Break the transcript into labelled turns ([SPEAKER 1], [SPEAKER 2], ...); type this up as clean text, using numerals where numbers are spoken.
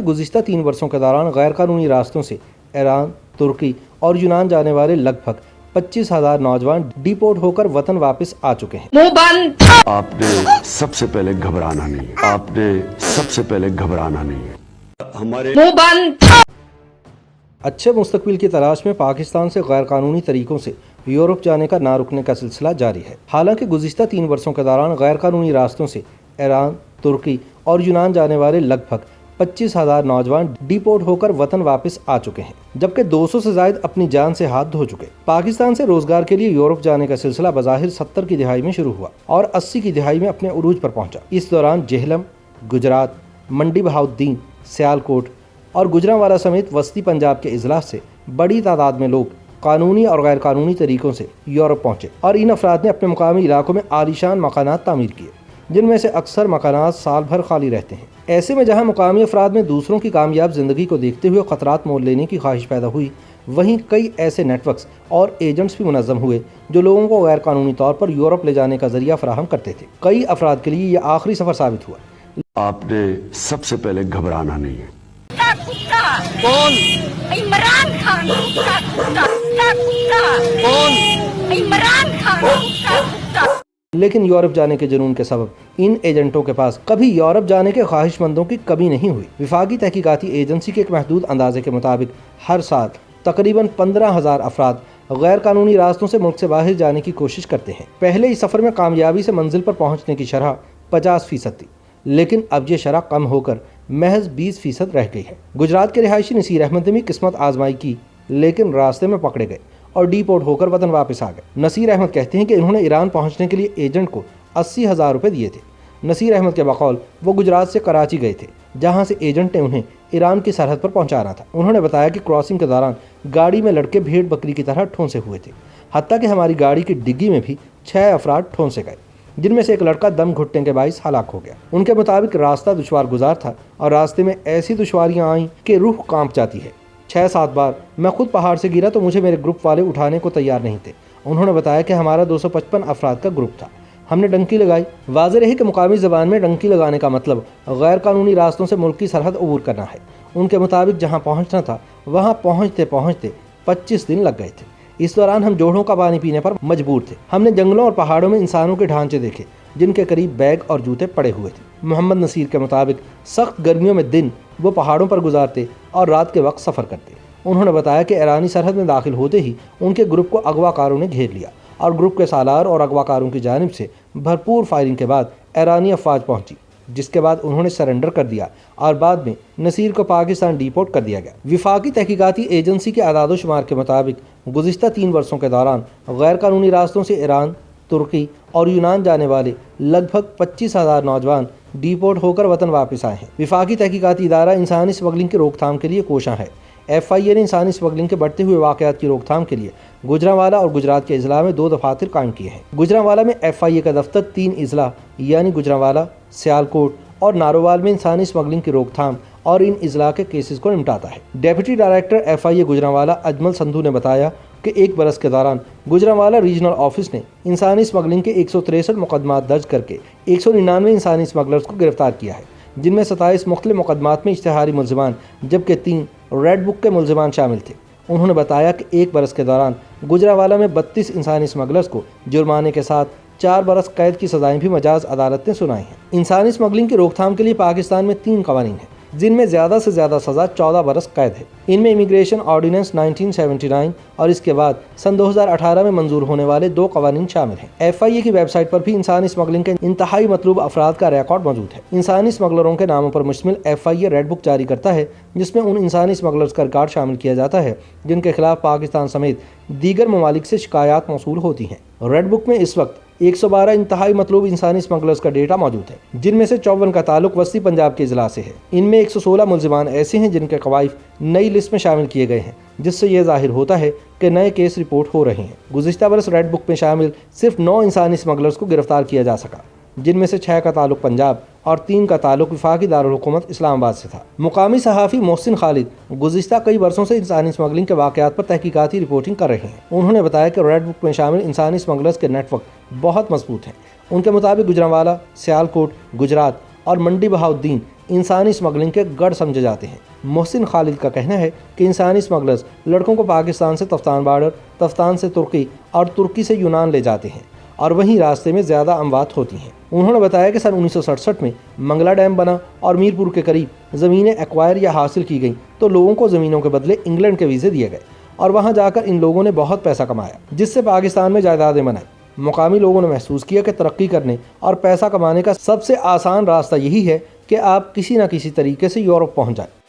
[SPEAKER 1] गुज़िश्ता 3 वर्षों के दौरान गैर कानूनी रास्तों से ईरान, तुर्की और यूनान जाने वाले लगभग 25,000 नौजवान डिपोर्ट होकर वतन वापस आ चुके हैं।
[SPEAKER 2] आपने सबसे पहले घबराना नहीं है, आपने सबसे पहले घबराना नहीं है। हमारे
[SPEAKER 1] अच्छे मुस्तकबिल की तलाश में पाकिस्तान से गैर कानूनी तरीकों से यूरोप जाने का ना रुकने का सिलसिला जारी है। हालांकि गुज़िश्ता 3 वर्षों के दौरान गैर कानूनी रास्तों से ईरान, तुर्की और यूनान जाने वाले लगभग 25,000 नौजवान डिपोर्ट होकर वतन वापस आ चुके हैं, जबकि 200 से ज्यादा अपनी जान से हाथ धो चुके। पाकिस्तान से रोजगार के लिए यूरोप जाने का सिलसिला बज़ाहिर 70 की दिहाई में शुरू हुआ और 80 की दिहाई में अपने उरूज पर पहुंचा। इस दौरान जेहलम, गुजरात, मंडी बहाउद्दीन, सियालकोट और गुजरांवाला समेत वस्ती पंजाब के इजला से बड़ी तादाद में लोग कानूनी और गैर कानूनी तरीकों से यूरोप पहुंचे और इन अफराद ने अपने मुकामी इलाकों में आलीशान मकानात तामीर किए, जिनमें से अक्सर मकानात साल भर खाली रहते हैं। ऐसे में जहां मुकामी अफराद में दूसरों की कामयाब जिंदगी को देखते हुए खतरात मोल लेने की ख्वाहिश पैदा हुई, वहीं कई ऐसे नेटवर्क्स और एजेंट्स भी मुनज़्ज़म हुए जो लोगों को गैर कानूनी तौर पर यूरोप ले जाने का जरिया फराहम करते थे। कई अफराद के लिए यह आखिरी सफर साबित हुआ।
[SPEAKER 2] आपने सबसे पहले घबराना नहीं है।
[SPEAKER 3] कौन? इमरान खान। कौन? इमरान खान।
[SPEAKER 1] लेकिन यूरोप जाने के जुनून के सबब इन एजेंटों के पास कभी यूरोप जाने के ख्वाहिशमंदों की कमी नहीं हुई। विफाकी तहकीकाती एजेंसी के एक महदूद अंदाजे के मुताबिक हर साल तकरीबन 15,000 अफराद गैर कानूनी रास्तों से मुल्क से बाहर जाने की कोशिश करते हैं। पहले इस सफ़र में कामयाबी से मंजिल पर पहुँचने की शरह 50% थी, लेकिन अब ये शरह कम होकर महज 20% रह गई है। गुजरात के रिहायशी नसीर अहमद ने भी किस्मत आजमाई की, लेकिन रास्ते में पकड़े गए और डिपोर्ट होकर वतन वापस आ गए। नसीर अहमद कहते हैं कि उन्होंने ईरान पहुंचने के लिए एजेंट को 80,000 रुपये दिए थे। नसीर अहमद के बकौल वो गुजरात से कराची गए थे, जहां से एजेंट ने उन्हें ईरान की सरहद पर पहुंचाना था। उन्होंने बताया कि क्रॉसिंग के दौरान गाड़ी में लड़के भेड़ बकरी की तरह ठोंसे हुए थे, हत्ता कि हमारी गाड़ी की डिग्गी में भी 6 अफराद ठोंसे गए, जिनमें से एक लड़का दम घुटने के बाइस हलाक हो गया। उनके मुताबिक रास्ता दुश्वार गुजार था और रास्ते में ऐसी दुश्वारियां आईं कि रूह कांप जाती है। 6-7 बार मैं खुद पहाड़ से गिरा तो मुझे मेरे ग्रुप वाले उठाने को तैयार नहीं थे। उन्होंने बताया कि हमारा 255 अफराद का ग्रुप था। हमने डंकी लगाई। वाज़ेह रही कि मुकामी ज़बान में डंकी लगाने का मतलब गैर कानूनी रास्तों से मुल्क की सरहद अबूर करना है। उनके मुताबिक जहां पहुंचना था वहां पहुंचते पहुंचते 25 दिन लग गए थे। इस दौरान हम जोड़ों का पानी पीने पर मजबूर थे। हमने जंगलों और पहाड़ों में इंसानों के ढांचे देखे, जिनके करीब बैग और जूते पड़े हुए थे। मोहम्मद नसीर के मुताबिक सख्त गर्मियों में दिन वो पहाड़ों पर गुजारते और रात के वक्त सफ़र करते। उन्होंने बताया कि ईरानी सरहद में दाखिल होते ही उनके ग्रुप को अगवाकारों ने घेर लिया और ग्रुप के सालार और अगवाकारों की जानिब से भरपूर फायरिंग के बाद ईरानी अफवाज पहुंची, जिसके बाद उन्होंने सरेंडर कर दिया और बाद में नसीर को पाकिस्तान डिपोर्ट कर दिया गया। विफाकी तहकीकाती एजेंसी के आदाद शुमार के मुताबिक गुज़िश्ता 3 वर्षों के दौरान गैर कानूनी रास्तों से ईरान, तुर्की और यूनान जाने वाले लगभग 25,000 नौजवान डिपोर्ट होकर वतन वापस आए हैं। विफाकी तहकीकाती इदारा इंसानी स्मगलिंग की रोकथाम के लिए कोशां है। FIA ने इंसानी स्मगलिंग के बढ़ते हुए वाक़यात की रोकथाम के लिए गुजरांवाला और गुजरात के इजला में 2 दफातर कायम किए हैं। गुजरांवाला में FIA का दफ्तर 3 इजला यानी गुजरांवाला, सियालकोट और नारोवाल में इंसानी स्मगलिंग की रोकथाम और इन इजला के केसेस को निपटाता है। Deputy director FIA Gujranwala Ajmal Sandhu ने बताया कि 1 बरस के दौरान गुजरांवाला रीजनल ऑफिस ने इंसानी स्मगलिंग के 163 मुकदमात दर्ज करके 199 इंसानी स्मगलर्स को गिरफ्तार किया है, जिनमें 27 मुख्तलिफ मुकदमात में इश्तिहारी मुलजिमान जबकि 3 रेड बुक के मुलजिमान शामिल थे। उन्होंने बताया कि 1 बरस के दौरान गुजरांवाला में 32 इंसानी स्मगलर्स को जुर्माने के साथ 4 बरस कैद की सजाएं भी मजाज अदालत ने सुनाई हैं। इंसानी स्मगलिंग की रोकथाम के लिए पाकिस्तान में 3 कवानीन हैं, जिनमें ज़्यादा से ज़्यादा सज़ा 14 बरस कैद है। इनमें इमिग्रेशन ऑर्डिनेंस 1979 और इसके बाद सन 2018 में मंजूर होने वाले 2 कवानीन शामिल हैं। FIA की वेबसाइट पर भी इंसानी स्मगलिंग के इंतहाई मतलूब अफराद का रिकॉर्ड मौजूद है। इंसानी स्मगलरों के नामों पर मुश्तमिल FIA रेड बुक जारी करता है, जिसमें उन इंसानी स्मगलर्स का रिकॉर्ड शामिल किया जाता है जिनके खिलाफ पाकिस्तान समेत दीगर ममालिक से शिकायत मौसूल होती हैं। रेड बुक में इस वक्त 112 इंतहाई मतलूब इंसानी स्मगलर्स का डेटा मौजूद है, जिनमें से 54 का ताल्लुक वस्ती पंजाब के इजला से है। इनमें 116 मुलजिमान ऐसे हैं जिनके कवाइफ नई लिस्ट में शामिल किए गए हैं, जिससे यह जाहिर होता है कि नए केस रिपोर्ट हो रहे हैं। गुज़िश्ता बरस रेड बुक में शामिल सिर्फ 9 इंसानी स्मगलर्स को गिरफ्तार किया जा सका, जिनमें से 6 का ताल्लुक पंजाब और 3 का ताल्लुक वफाकी दारुल हुकूमत इस्लामाबाद से था। मुकामी सहाफ़ी मोहसिन खालिद गुज़िश्ता कई वर्षों से इंसानी स्मगलिंग के वाक़यात पर तहकीकाती रिपोर्टिंग कर रहे हैं। उन्होंने बताया कि रेड बुक में शामिल इंसानी स्मगलर्स के नेटवर्क बहुत मजबूत हैं। उनके मुताबिक गुजरांवाला, सियालकोट, गुजरात और मंडी बहाउद्दीन انسانی اسمگلنگ کے گڑھ سمجھے جاتے ہیں۔ محسن خالد کا کہنا ہے کہ انسانی اسمگلرز لڑکوں کو پاکستان سے تفتان بارڈر، تفتان سے ترکی اور ترکی سے یونان لے جاتے ہیں اور وہیں راستے میں زیادہ اموات ہوتی ہیں۔ انہوں نے بتایا کہ سن 1967 میں منگلا ڈیم بنا اور میرپور کے قریب زمینیں ایکوائر یا حاصل کی گئیں تو لوگوں کو زمینوں کے بدلے انگلینڈ کے ویزے دیے گئے اور وہاں جا کر ان لوگوں نے بہت پیسہ کمایا، جس سے پاکستان میں جائیدادیں بنائیں۔ مقامی لوگوں نے محسوس کیا کہ ترقی کرنے اور پیسہ کمانے کا سب سے آسان راستہ یہی ہے کہ آپ کسی نہ کسی طریقے سے یورپ پہنچ جائیں۔